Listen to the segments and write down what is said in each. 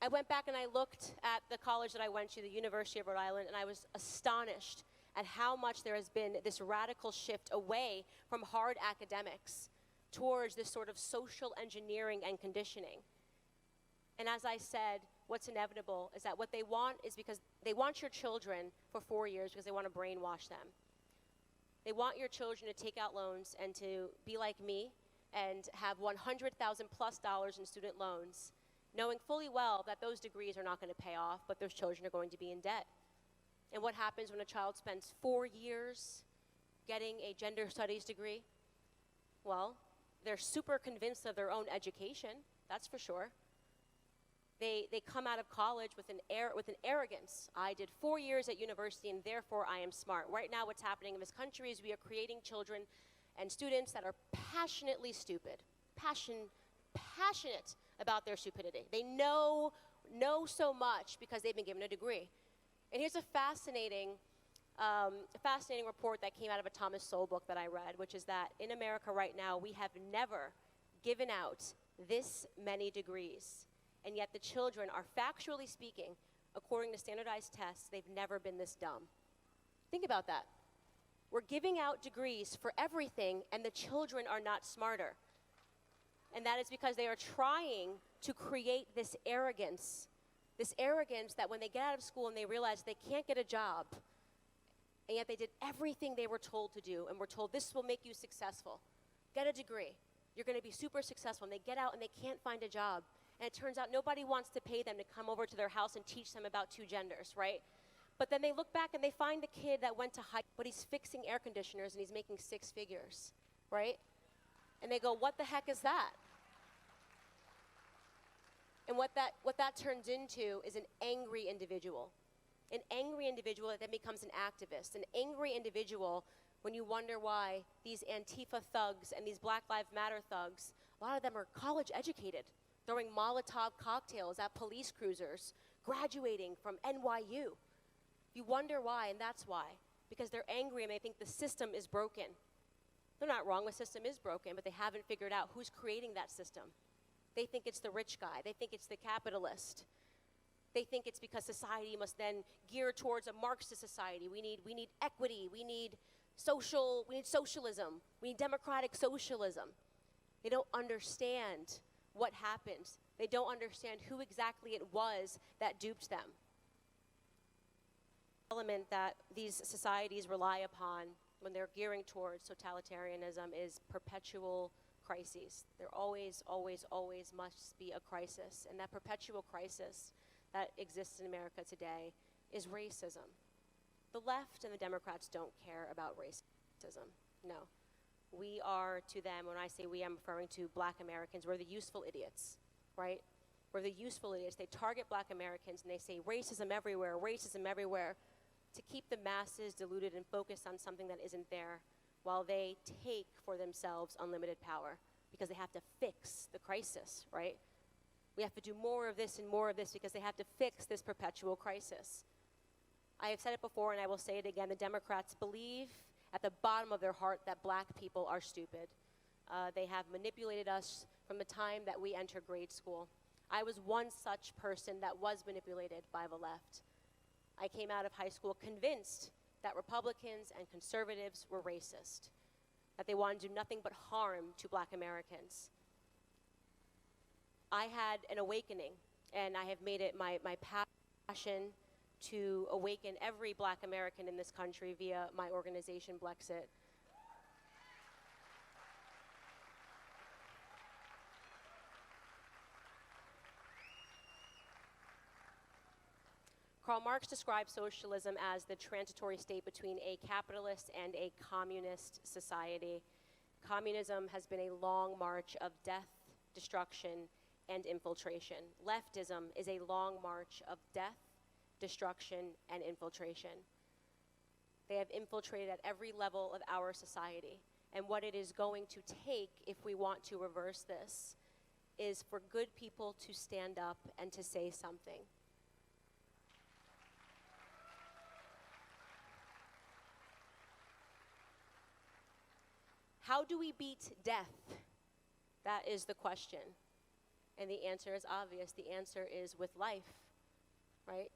I went back and I looked at the college that I went to, the University of Rhode Island, and I was astonished at how much there has been this radical shift away from hard academics towards this sort of social engineering and conditioning. And as I said, what's inevitable is that what they want is because they want your children for 4 years because they want to brainwash them. They want your children to take out loans and to be like me and have $100,000+ in student loans, knowing fully well that those degrees are not going to pay off, but those children are going to be in debt. And what happens when a child spends 4 years getting a gender studies degree? Well, they're super convinced of their own education, that's for sure. They come out of college with an arrogance. I did 4 years at university and therefore I am smart. Right now what's happening in this country is we are creating children and students that are passionately stupid, passionate about their stupidity. They know so much because they've been given a degree. And here's a fascinating report that came out of a Thomas Sowell book that I read, which is that in America right now, we have never given out this many degrees. And yet the children are, factually speaking, according to standardized tests, they've never been this dumb. Think about that. We're giving out degrees for everything, and the children are not smarter. And that is because they are trying to create this arrogance that when they get out of school and they realize they can't get a job, and yet they did everything they were told to do, and were told this will make you successful. Get a degree. You're going to be super successful. And they get out and they can't find a job. And it turns out nobody wants to pay them to come over to their house and teach them about two genders, right? But then they look back and they find the kid that went to high school, but he's fixing air conditioners and he's making 6 figures, right? And they go, what the heck is that? And what that turns into is an angry individual. An angry individual that then becomes an activist. An angry individual, when you wonder why these Antifa thugs and these Black Lives Matter thugs, a lot of them are college educated, throwing Molotov cocktails at police cruisers, graduating from NYU. You wonder why, and that's why. Because they're angry and they think the system is broken. They're not wrong, the system is broken, but they haven't figured out who's creating that system. They think it's the rich guy. They think it's the capitalist. They think it's because society must then gear towards a Marxist society. We need equity. We need socialism. We need democratic socialism. They don't understand what happens. They don't understand who exactly it was that duped them. The element that these societies rely upon when they're gearing towards totalitarianism is perpetual crises. There always must be a crisis. And that perpetual crisis that exists in America today is racism. The left and the Democrats don't care about racism. No. We are, to them, when I say we, I'm referring to Black Americans, we're the useful idiots, right? We're the useful idiots. They target Black Americans and they say racism everywhere, to keep the masses deluded and focused on something that isn't there, while they take for themselves unlimited power because they have to fix the crisis, right? We have to do more of this and more of this because they have to fix this perpetual crisis. I have said it before and I will say it again. The Democrats believe at the bottom of their heart that Black people are stupid. They have manipulated us from the time that we entered grade school. I was one such person that was manipulated by the left. I came out of high school convinced that Republicans and conservatives were racist, that they wanted to do nothing but harm to Black Americans. I had an awakening, and I have made it my passion to awaken every Black American in this country via my organization, Blexit. Karl Marx described socialism as the transitory state between a capitalist and a communist society. Communism has been a long march of death, destruction, and infiltration. Leftism is a long march of death, destruction, and infiltration. They have infiltrated at every level of our society. And what it is going to take, if we want to reverse this, is for good people to stand up and to say something. How do we beat death? That is the question. And the answer is obvious. The answer is with life, right?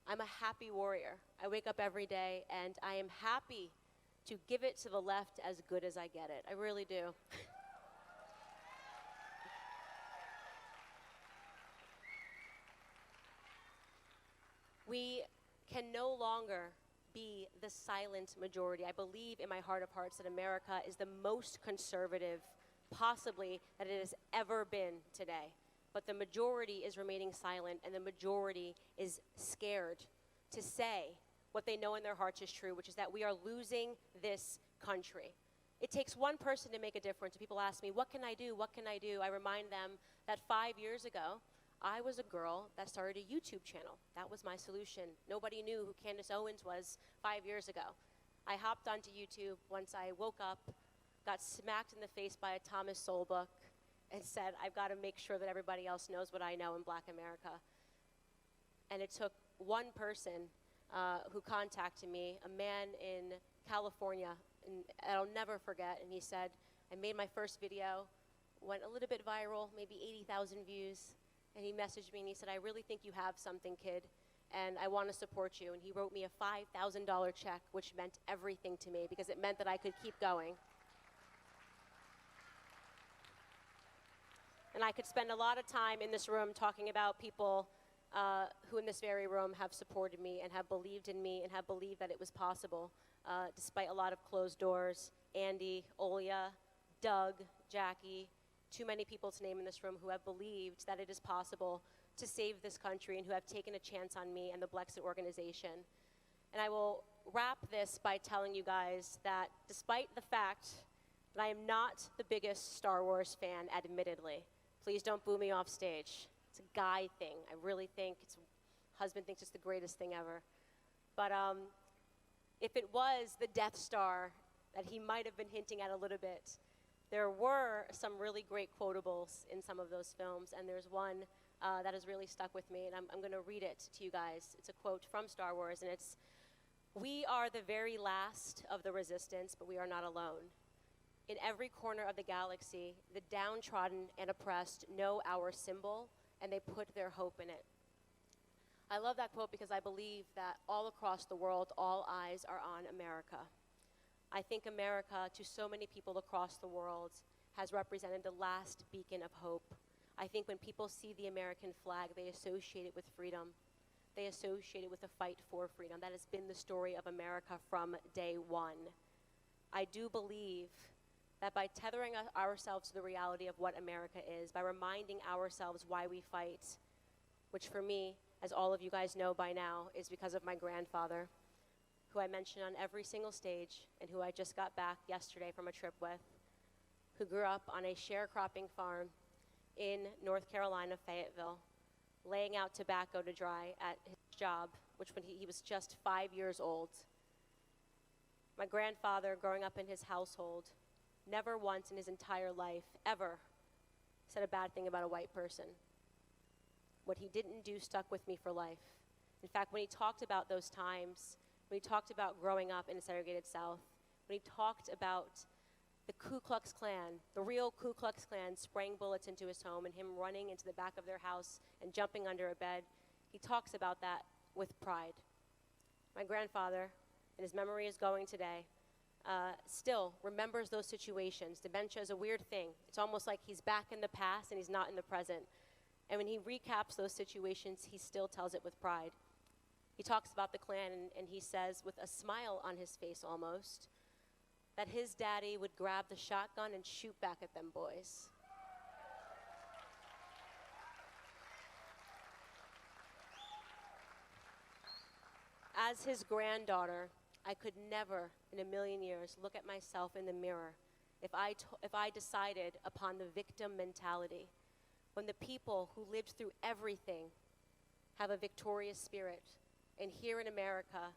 I'm a happy warrior. I wake up every day and I am happy to give it to the left as good as I get it. I really do. We can no longer be the silent majority. I believe in my heart of hearts that America is the most conservative, possibly, that it has ever been today. But the majority is remaining silent, and the majority is scared to say what they know in their hearts is true, which is that we are losing this country. It takes one person to make a difference. People ask me, what can I do? What can I do? I remind them that 5 years ago, I was a girl that started a YouTube channel. That was my solution. Nobody knew who Candace Owens was 5 years ago. I hopped onto YouTube once I woke up, got smacked in the face by a Thomas Sowell book, and said, I've got to make sure that everybody else knows what I know in Black America. And it took one person who contacted me, a man in California, and I'll never forget, and he said, I made my first video, went a little bit viral, maybe 80,000 views, and he messaged me and he said, I really think you have something, kid, and I want to support you. And he wrote me a $5,000 check, which meant everything to me because it meant that I could keep going. And I could spend a lot of time in this room talking about people who in this very room have supported me and have believed in me and have believed that it was possible, despite a lot of closed doors. Andy, Olia, Doug, Jackie, too many people to name in this room who have believed that it is possible to save this country and who have taken a chance on me and the Blexit organization. And I will wrap this by telling you guys that despite the fact that I am not the biggest Star Wars fan, admittedly, please don't boo me off stage. It's a guy thing. I really think husband thinks it's the greatest thing ever. But if it was the Death Star that he might have been hinting at a little bit, there were some really great quotables in some of those films, and there's one that has really stuck with me, and I'm going to read it to you guys. It's a quote from Star Wars, and it's, "We are the very last of the resistance, but we are not alone. In every corner of the galaxy, the downtrodden and oppressed know our symbol, and they put their hope in it." I love that quote because I believe that all across the world, all eyes are on America. I think America, to so many people across the world, has represented the last beacon of hope. I think when people see the American flag, they associate it with freedom. They associate it with a fight for freedom. That has been the story of America from day one. I do believe that by tethering ourselves to the reality of what America is, by reminding ourselves why we fight, which for me, as all of you guys know by now, is because of my grandfather, who I mention on every single stage and who I just got back yesterday from a trip with, who grew up on a sharecropping farm in North Carolina, Fayetteville, laying out tobacco to dry at his job, which when he was just 5 years old. My grandfather, growing up in his household, never once in his entire life, ever, said a bad thing about a white person. What he didn't do stuck with me for life. In fact, when he talked about those times, when he talked about growing up in a segregated South, when he talked about the Ku Klux Klan, the real Ku Klux Klan, spraying bullets into his home and him running into the back of their house and jumping under a bed, he talks about that with pride. My grandfather, and his memory is going today, still remembers those situations. Dementia is a weird thing. It's almost like he's back in the past and he's not in the present. And when he recaps those situations, he still tells it with pride. He talks about the Klan, and he says, with a smile on his face almost, that his daddy would grab the shotgun and shoot back at them boys. As his granddaughter, I could never in a million years look at myself in the mirror if I decided upon the victim mentality, when the people who lived through everything have a victorious spirit. And here in America,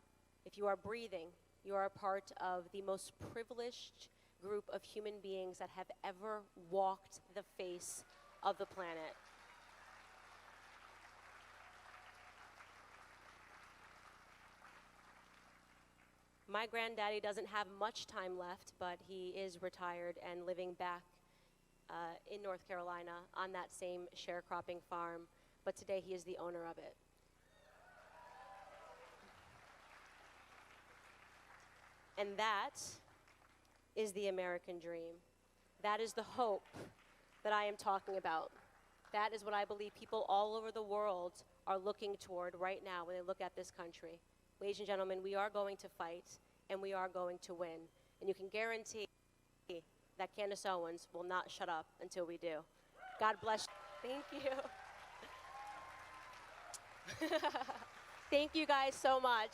if you are breathing, you are a part of the most privileged group of human beings that have ever walked the face of the planet. My granddaddy doesn't have much time left, but he is retired and living back in North Carolina on that same sharecropping farm, but today he is the owner of it. And that is the American dream. That is the hope that I am talking about. That is what I believe people all over the world are looking toward right now when they look at this country. Ladies and gentlemen, we are going to fight, and we are going to win. And you can guarantee that Candace Owens will not shut up until we do. God bless you. Thank you. Thank you guys so much.